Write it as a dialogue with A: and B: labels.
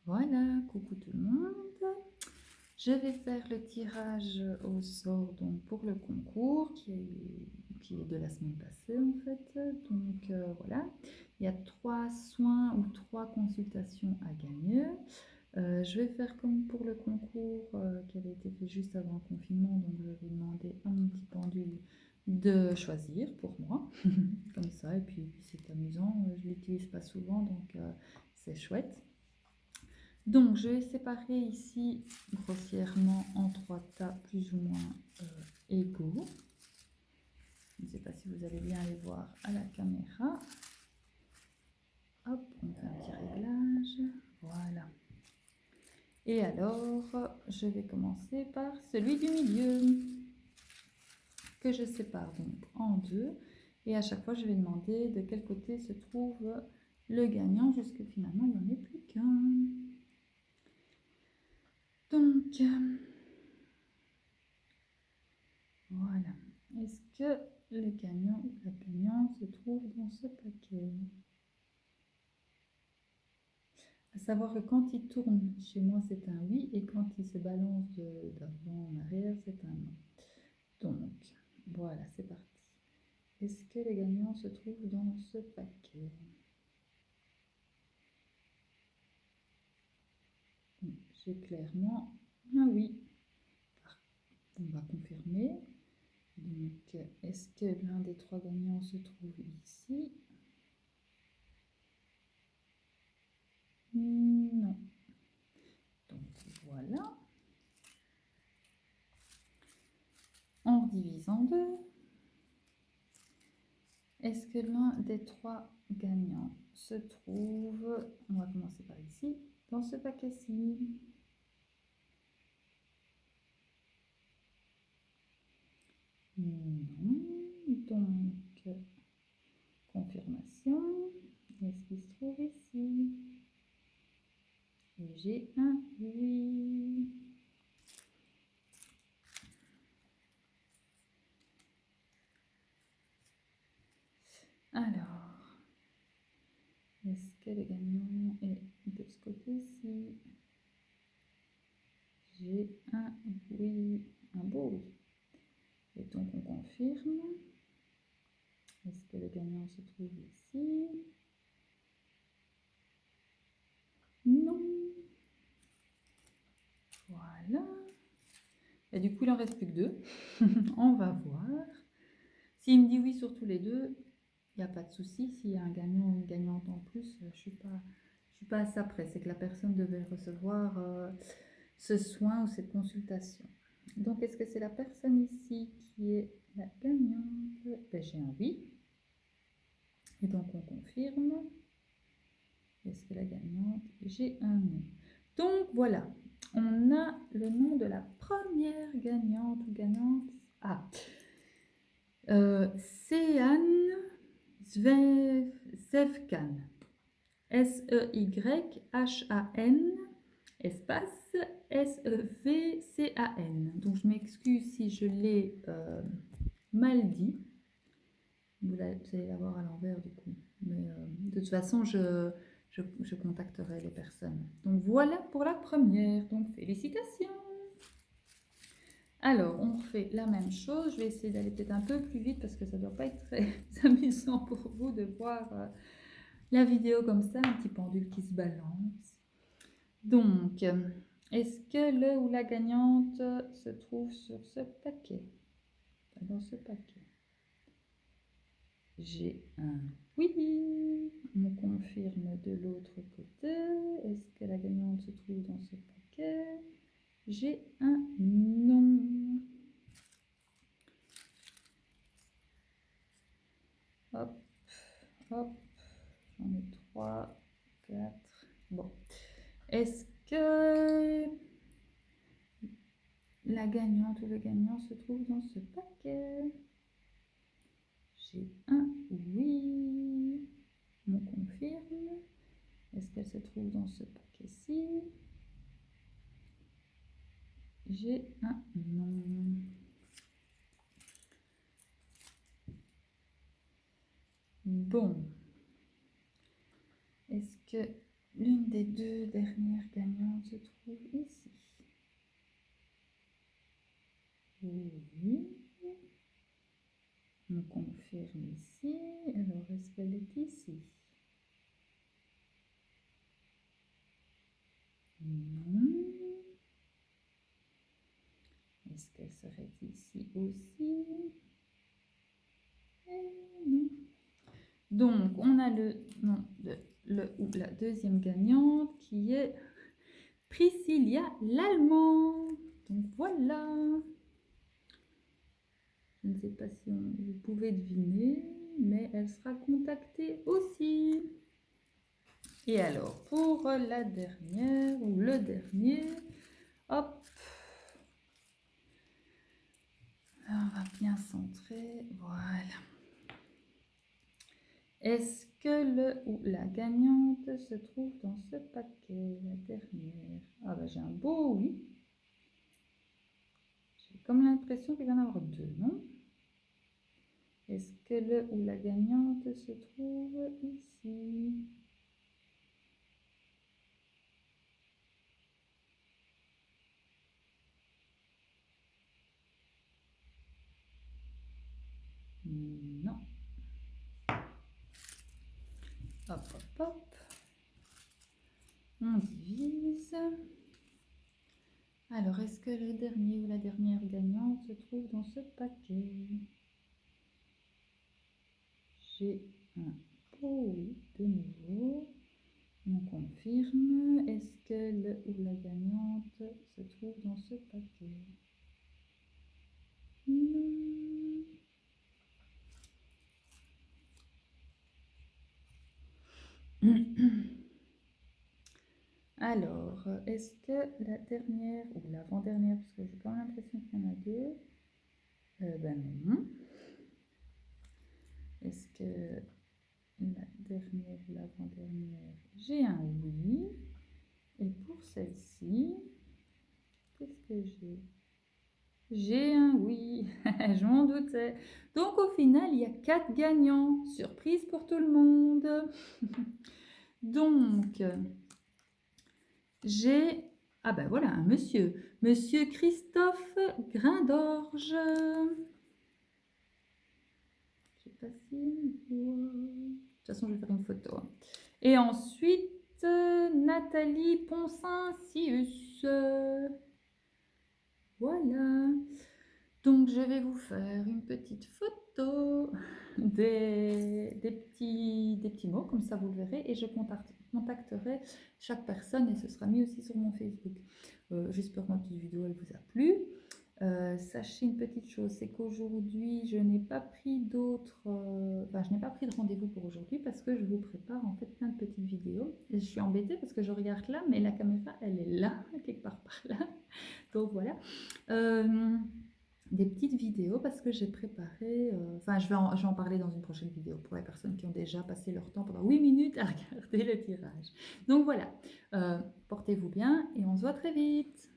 A: Voilà, coucou tout le monde. Je vais faire le tirage au sort donc, pour le concours qui est de la semaine passée en fait. Donc voilà, il y a 3 soins ou 3 consultations à gagner. Je vais faire comme pour le concours qui avait été fait juste avant le confinement. Donc je vais demander à mon petit pendule de choisir pour moi. Comme ça, et puis c'est amusant. Je ne l'utilise pas souvent donc c'est chouette. Donc, je vais séparer ici grossièrement en 3 tas plus ou moins égaux. Je ne sais pas si vous allez bien les voir à la caméra. Hop, on fait un petit réglage. Voilà. Et alors, je vais commencer par celui du milieu, que je sépare donc en 2. Et à chaque fois, je vais demander de quel côté se trouve le gagnant, jusque finalement, il n'y en ait plus qu'un. Donc, voilà. Est-ce que le gagnant ou la gagnante se trouve dans ce paquet? À savoir que quand il tourne, chez moi c'est un oui, et quand il se balance d'avant en arrière, c'est un non. Donc, voilà, c'est parti. Est-ce que le gagnant se trouve dans ce paquet? J'ai clairement un oui. On va confirmer. Donc, est-ce que l'un des 3 gagnants se trouve ici? Non. Donc, voilà. On redivise en 2. Est-ce que l'un des 3 gagnants se trouve, on va commencer par ici, dans ce paquet-ci? Non. Donc, confirmation. Est-ce qu'il se trouve ici? Et j'ai un oui. Alors, est-ce que le gagnant est de ce côté-ci? J'ai un oui, un beau oui. Et donc on confirme. Est-ce que le gagnant se trouve ici? Non. Voilà. Et du coup, il en reste plus que 2. On va voir. S'il me dit oui sur tous les 2, il n'y a pas de souci. S'il y a un gagnant ou une gagnante en plus, je ne suis pas à ça près. C'est que la personne devait recevoir ce soin ou cette consultation. Donc, est-ce que c'est la personne ici qui est la gagnante? Ben, j'ai un oui. Et donc, on confirme. Est-ce que la gagnante? J'ai un non. Donc, voilà. On a le nom de la première gagnante ou gagnante. Ah, Seyan Sevkan. Seyhan, espace Sevcan. Donc, je m'excuse si je l'ai mal dit. Vous allez la voir à l'envers du coup. Mais de toute façon, je contacterai les personnes. Donc voilà pour la première. Donc félicitations. Alors, on refait la même chose. Je vais essayer d'aller peut-être un peu plus vite parce que ça ne doit pas être très amusant pour vous de voir la vidéo comme ça, un petit pendule qui se balance. Donc, est-ce que le ou la gagnante se trouve sur ce paquet? Dans ce paquet. J'ai un oui. On confirme de l'autre côté. Est-ce que la gagnante se trouve dans ce paquet? J'ai un non. Hop, hop. J'en ai 3, 4. Bon. Est-ce que la gagnante ou le gagnant se trouve dans ce paquet? J'ai un oui. On confirme. Est-ce qu'elle se trouve dans ce paquet-ci? J'ai un non. Bon. Est-ce que L'une des deux dernières gagnantes se trouve ici. Oui. On confirme ici. Alors, est-ce qu'elle est ici? Non. Est-ce qu'elle serait ici aussi? Non. Donc, on a le nom de ou la deuxième gagnante qui est Priscilla Lallemand. Donc voilà. Je ne sais pas si vous pouvez deviner, mais elle sera contactée aussi. Et alors, pour la dernière ou le dernier, hop, on va bien centrer, voilà. Est-ce que le ou la gagnante se trouve dans ce paquet, la dernière? Ah bah j'ai un beau oui. J'ai comme l'impression qu'il va y en avoir deux, non? Est-ce que le ou la gagnante se trouve ici? Non. Hop, hop, hop. On divise. Alors, est-ce que le dernier ou la dernière gagnante se trouve dans ce paquet? J'ai un beau oui de nouveau. On confirme. Est-ce que le ou la gagnante se trouve dans ce paquet? Non. Alors, est-ce que la dernière ou l'avant-dernière, parce que j'ai quand même l'impression qu'il y en a deux, ben non. Est-ce que la dernière ou l'avant-dernière, j'ai un oui. Et pour celle-ci, qu'est-ce que j'ai? J'ai un oui, je m'en doutais. Donc au final, il y a 4 gagnants. Surprise pour tout le monde. Donc, j'ai... Ah ben voilà, un monsieur. Monsieur Christophe Grindorge. Je sais pas si on voit. De toute façon, je vais faire une photo. Et ensuite, Nathalie Ponsin-Sius. Voilà. Donc, je vais vous faire une petite photo des petits mots, comme ça vous le verrez, et je contacterai chaque personne et ce sera mis aussi sur mon Facebook. J'espère que ma petite vidéo elle vous a plu. Sachez une petite chose, c'est qu'aujourd'hui je n'ai pas pris d'autres, je n'ai pas pris de rendez-vous pour aujourd'hui parce que je vous prépare en fait plein de petites vidéos. Et je suis embêtée parce que je regarde là, mais la caméra elle est là, quelque part par là. Donc voilà. Des petites vidéos parce que j'ai préparé, je vais en parler dans une prochaine vidéo pour les personnes qui ont déjà passé leur temps pendant 8 minutes à regarder le tirage. Donc voilà, portez-vous bien et on se voit très vite.